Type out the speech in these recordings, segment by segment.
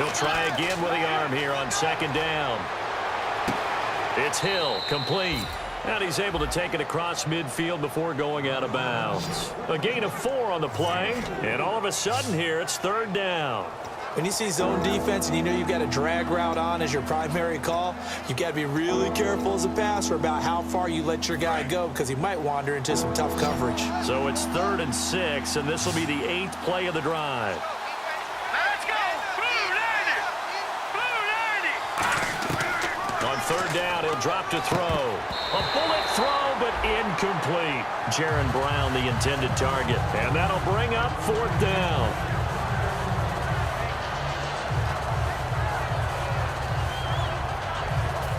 He'll try again with the arm here on second down. It's Hill, complete. And he's able to take it across midfield before going out of bounds. A gain of 4 on the play, and all of a sudden here it's third down. When you see zone defense and you know you've got a drag route on as your primary call, you've got to be really careful as a passer about how far you let your guy go because he might wander into some tough coverage. So it's 3rd and 6, and this will be the 8th play of the drive. Let's go! Blue 90! On third down, he'll drop to throw. A bullet throw, but incomplete. Jaron Brown, the intended target. And that'll bring up 4th down.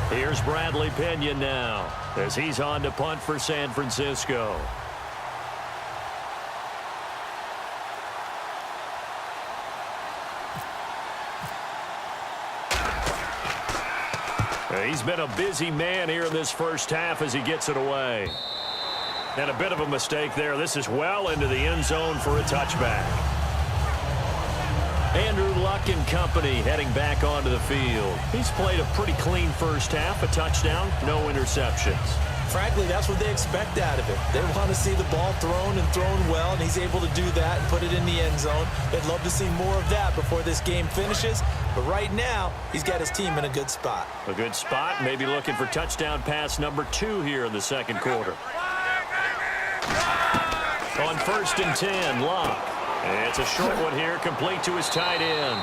Here's Bradley Pinion now as he's on to punt for San Francisco. He's been a busy man here in this first half as he gets it away. And a bit of a mistake there. This is well into the end zone for a touchback. Andrew Luck and company heading back onto the field. He's played a pretty clean first half, a touchdown, no interceptions. Frankly, that's what they expect out of it. They want to see the ball thrown and thrown well, and he's able to do that and put it in the end zone. They'd love to see more of that before this game finishes. But right now, he's got his team in a good spot. A good spot, maybe looking for touchdown pass number 2 here in the second quarter. On 1st and 10, Luck. It's a short one here, complete to his tight end.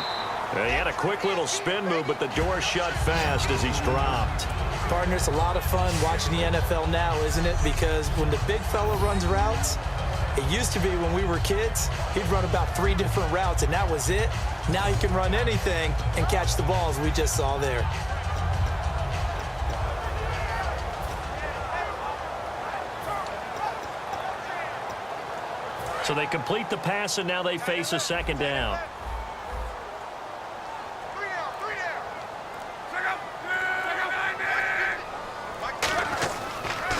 He had a quick little spin move, but the door shut fast as he's dropped. Partner, it's a lot of fun watching the NFL now, isn't it? Because when the big fella runs routes, it used to be when we were kids, he'd run about 3 different routes, and that was it. Now he can run anything and catch the balls we just saw there. So they complete the pass, and now they face a second down.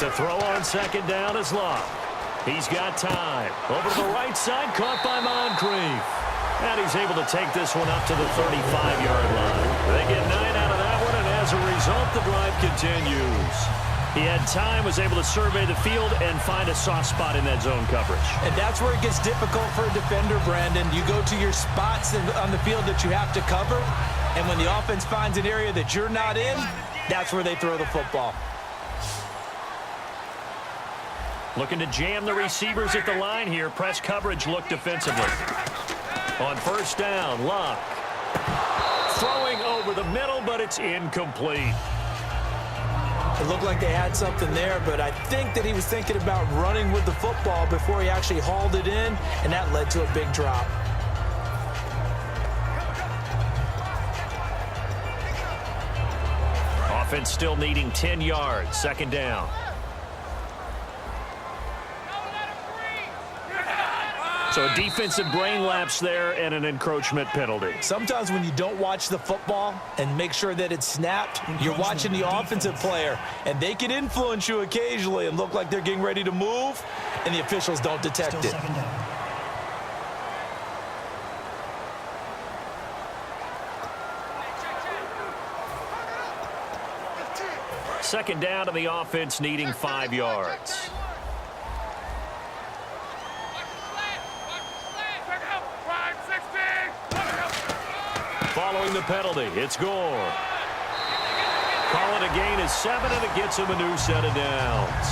To throw on second down is Luck. He's got time. Over to the right side, caught by Moncrief. And he's able to take this one up to the 35-yard line. They get 9 out of that one, and as a result, the drive continues. He had time, was able to survey the field and find a soft spot in that zone coverage. And that's where it gets difficult for a defender, Brandon. You go to your spots on the field that you have to cover, and when the offense finds an area that you're not in, that's where they throw the football. Looking to jam the receivers at the line here. Press coverage look defensively. On first down, Luck. Throwing over the middle, but it's incomplete. It looked like they had something there, but I think that he was thinking about running with the football before he actually hauled it in, and that led to a big drop. Offense still needing 10 yards. Second down. So a defensive brain lapse there and an encroachment penalty. Sometimes when you don't watch the football and make sure that it's snapped, you're watching the offensive player, and they can influence you occasionally and look like they're getting ready to move, and the officials don't detect it. Second down to the offense needing 5 yards. Following the penalty, it's Gore. Call it a gain of 7, and it gets him a new set of downs.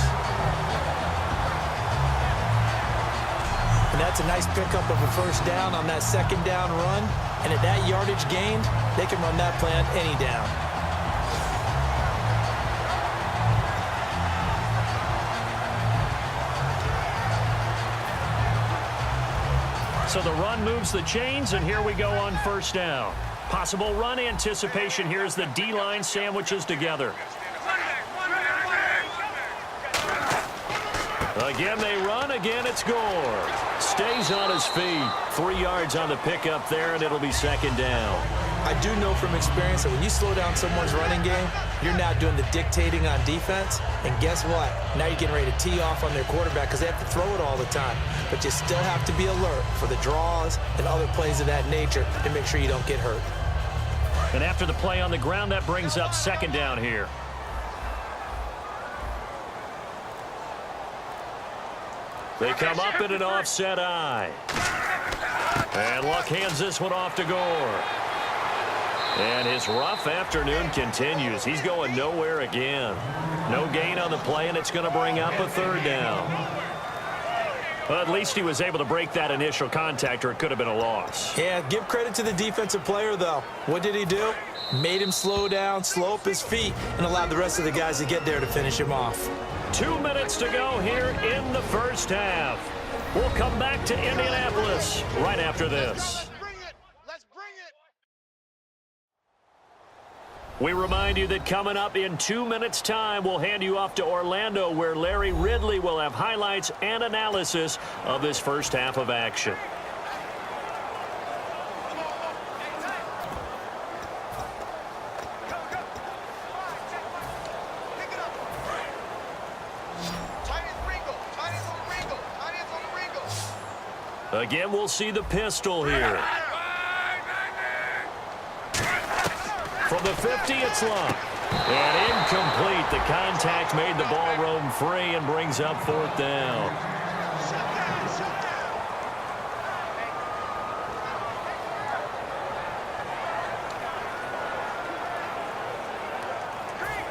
And that's a nice pickup of a first down on that second down run. And at that yardage gained, they can run that play on any down. So the run moves the chains, and here we go on first down. Possible run anticipation. Here's the D-line sandwiches together. Again they run. Again it's Gore. Stays on his feet. 3 yards on the pickup there, and it'll be second down. I do know from experience that when you slow down someone's running game, you're now doing the dictating on defense. And guess what? Now you're getting ready to tee off on their quarterback because they have to throw it all the time. But you still have to be alert for the draws and other plays of that nature to make sure you don't get hurt. And after the play on the ground, that brings up second down here. They come up in an offset eye. And Luck hands this one off to Gore. And his rough afternoon continues. He's going nowhere again. No gain on the play, and it's going to bring up a third down. Well, at least he was able to break that initial contact, or it could have been a loss. Yeah, give credit to the defensive player, though. What did he do? Made him slow down, slow up his feet, and allowed the rest of the guys to get there to finish him off. 2 minutes to go here in the first half. We'll come back to Indianapolis right after this. We remind you that coming up in 2 minutes' time, we'll hand you off to Orlando, where Larry Ridley will have highlights and analysis of this first half of action. Again, we'll see the pistol here. From the 50, it's Luck. And incomplete. The contact made the ball roam free and brings up fourth down.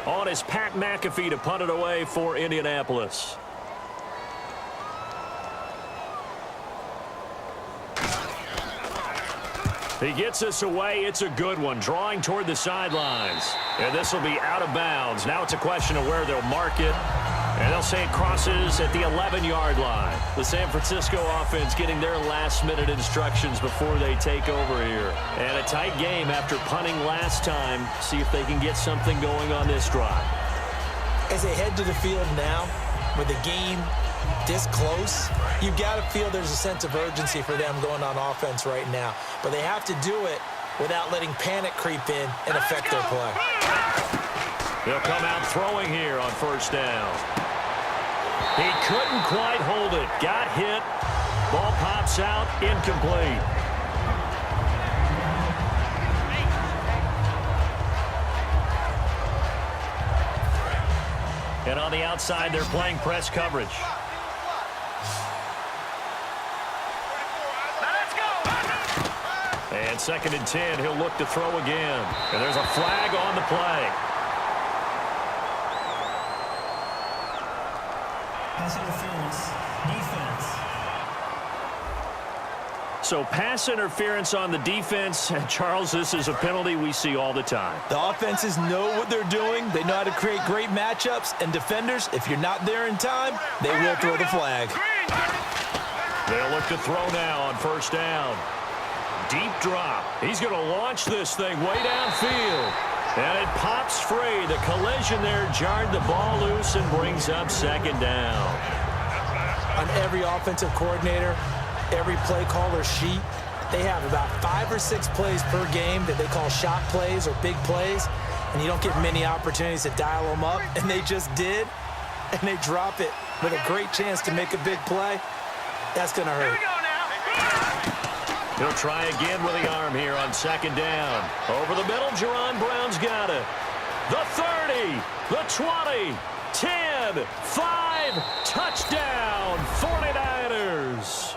On is Pat McAfee to punt it away for Indianapolis. He gets this away. It's a good one, drawing toward the sidelines. And this will be out of bounds. Now it's a question of where they'll mark it. And they'll say it crosses at the 11-yard line. The San Francisco offense getting their last-minute instructions before they take over here. And a tight game after punting last time. See if they can get something going on this drive. As they head to the field now, with the game this close, you've got to feel there's a sense of urgency for them going on offense right now. But they have to do it without letting panic creep in and affect their play. They'll come out throwing here on first down. He couldn't quite hold it. Got hit. Ball pops out. Incomplete. And on the outside, they're playing press coverage. And 2nd and 10, he'll look to throw again. And there's a flag on the play. Pass interference, defense. So pass interference on the defense. Charles, this is a penalty we see all the time. The offenses know what they're doing. They know how to create great matchups. And defenders, if you're not there in time, they will throw the flag. They'll look to throw now on first down. Deep drop. He's going to launch this thing way downfield. And it pops free. The collision there jarred the ball loose and brings up second down. On every offensive coordinator, every play caller sheet, they have about 5 or 6 plays per game that they call shot plays or big plays. And you don't get many opportunities to dial them up. And they just did. And they drop it with a great chance to make a big play. That's going to hurt. He'll try again with the arm here on second down. Over the middle, Jerron Brown's got it. The 30, the 20, 10, 5, touchdown, 49ers.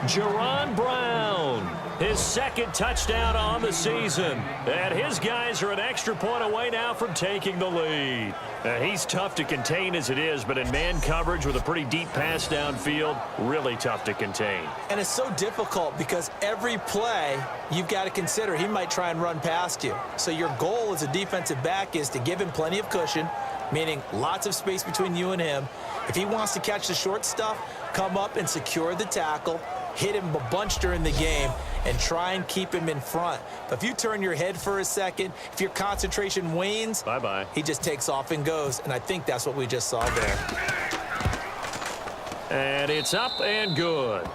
Jerron Brown, his 2nd touchdown on the season. And his guys are an extra point away now from taking the lead. He's tough to contain as it is, but in man coverage with a pretty deep pass downfield, really tough to contain. And it's so difficult because every play you've got to consider he might try and run past you. So your goal as a defensive back is to give him plenty of cushion, meaning lots of space between you and him. If he wants to catch the short stuff, come up and secure the tackle, hit him a bunch during the game, and try and keep him in front. But if you turn your head for a second, if your concentration wanes, bye-bye. He just takes off and goes, and I think that's what we just saw there. And it's up and good.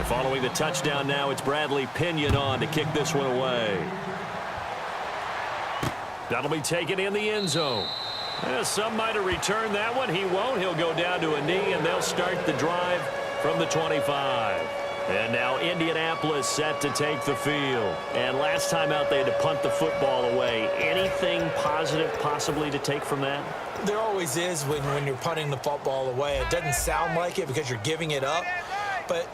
Following the touchdown now, it's Bradley Pinion on to kick this one away. That'll be taken in the end zone. Some might have returned that one. He won't. He'll go down to a knee, and they'll start the drive from the 25. And now Indianapolis set to take the field. And last time out, they had to punt the football away. Anything positive possibly to take from that? There always is when you're punting the football away. It doesn't sound like it because you're giving it up, but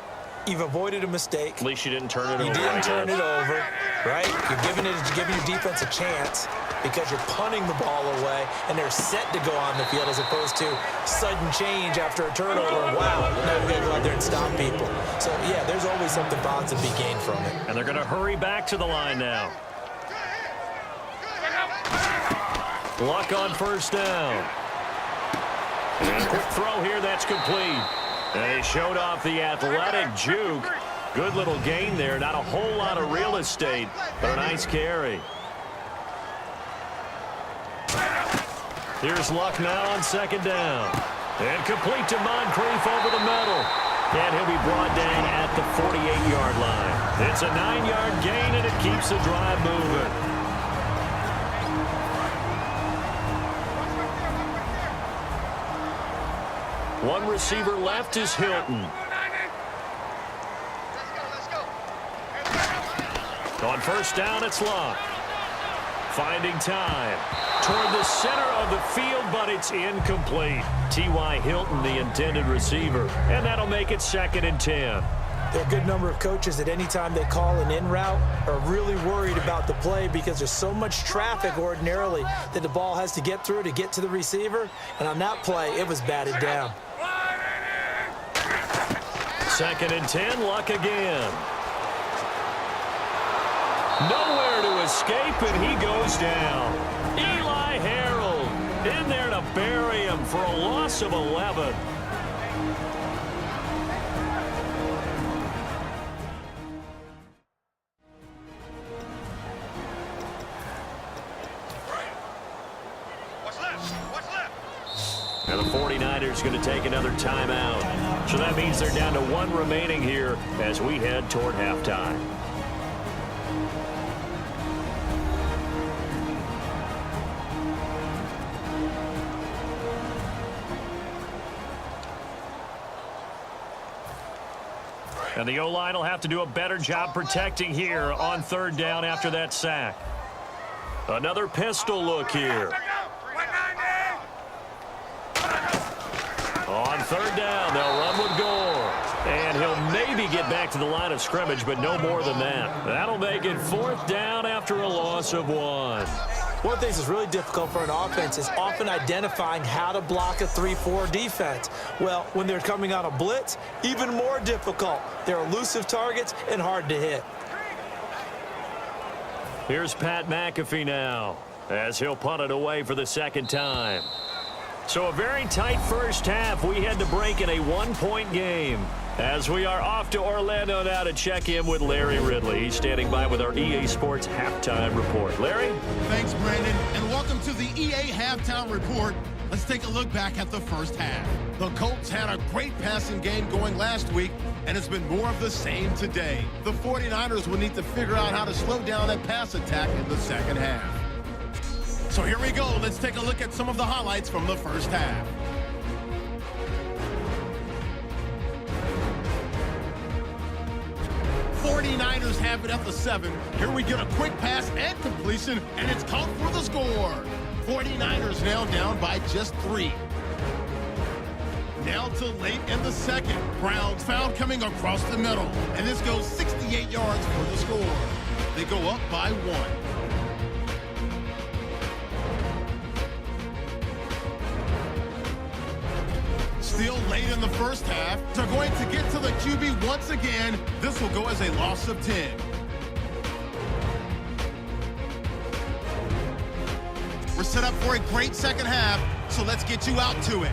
you've avoided a mistake. At least you didn't turn it over. You didn't turn it over, right? You're giving your defense a chance because you're punting the ball away, and they're set to go on the field as opposed to sudden change after a turnover. Wow, now we've got to go out there and stop people. So, yeah, there's always something positive to be gained from it. And they're going to hurry back to the line now. Luck on first down. And a quick throw here, that's complete. And they showed off the athletic juke. Good little gain there. Not a whole lot of real estate, but a nice carry. Here's Luck now on second down. And complete to Moncrief over the middle. And he'll be brought down at the 48-yard line. It's a 9-yard gain, and it keeps the drive moving. One receiver left is Hilton. On first down, it's Luck. Finding time toward the center of the field, but it's incomplete. T.Y. Hilton, the intended receiver, and that'll make it 2nd and 10. There are a good number of coaches that any time they call an in route are really worried about the play because there's so much traffic ordinarily that the ball has to get through to get to the receiver. And on that play, it was batted down. 2nd and 10, Luck again. Nowhere to escape, and he goes down. Eli Harold in there to bury him for a loss of 11. And the 49ers going to take another timeout. So that means they're down to 1 remaining here as we head toward halftime. And the O-line will have to do a better job protecting here on third down after that sack. Another pistol look here. On third down, they'll run with Gore. And he'll maybe get back to the line of scrimmage, but no more than that. That'll make it 4th down after a loss of 1. One of the things that's really difficult for an offense is often identifying how to block a 3-4 defense. Well, when they're coming on a blitz, even more difficult. They're elusive targets and hard to hit. Here's Pat McAfee now as he'll punt it away for the 2nd time. So a very tight first half. We had to break in a 1-point game. As we are off to Orlando now to check in with Larry Ridley. He's standing by with our EA Sports Halftime Report. Larry? Thanks, Brandon, and welcome to the EA Halftime Report. Let's take a look back at the first half. The Colts had a great passing game going last week, and it's been more of the same today. The 49ers will need to figure out how to slow down that pass attack in the second half. So here we go. Let's take a look at some of the highlights from the first half. '49ers have it at the 7. Here we get a quick pass and completion, and it's caught for the score. '49ers now down by just 3. Now to late in the second. Browns foul coming across the middle, and this goes 68 yards for the score. They go up by 1. Still late in the first half. They're going to get to the QB once again. This will go as a loss of 10. We're set up for a great second half, so let's get you out to it.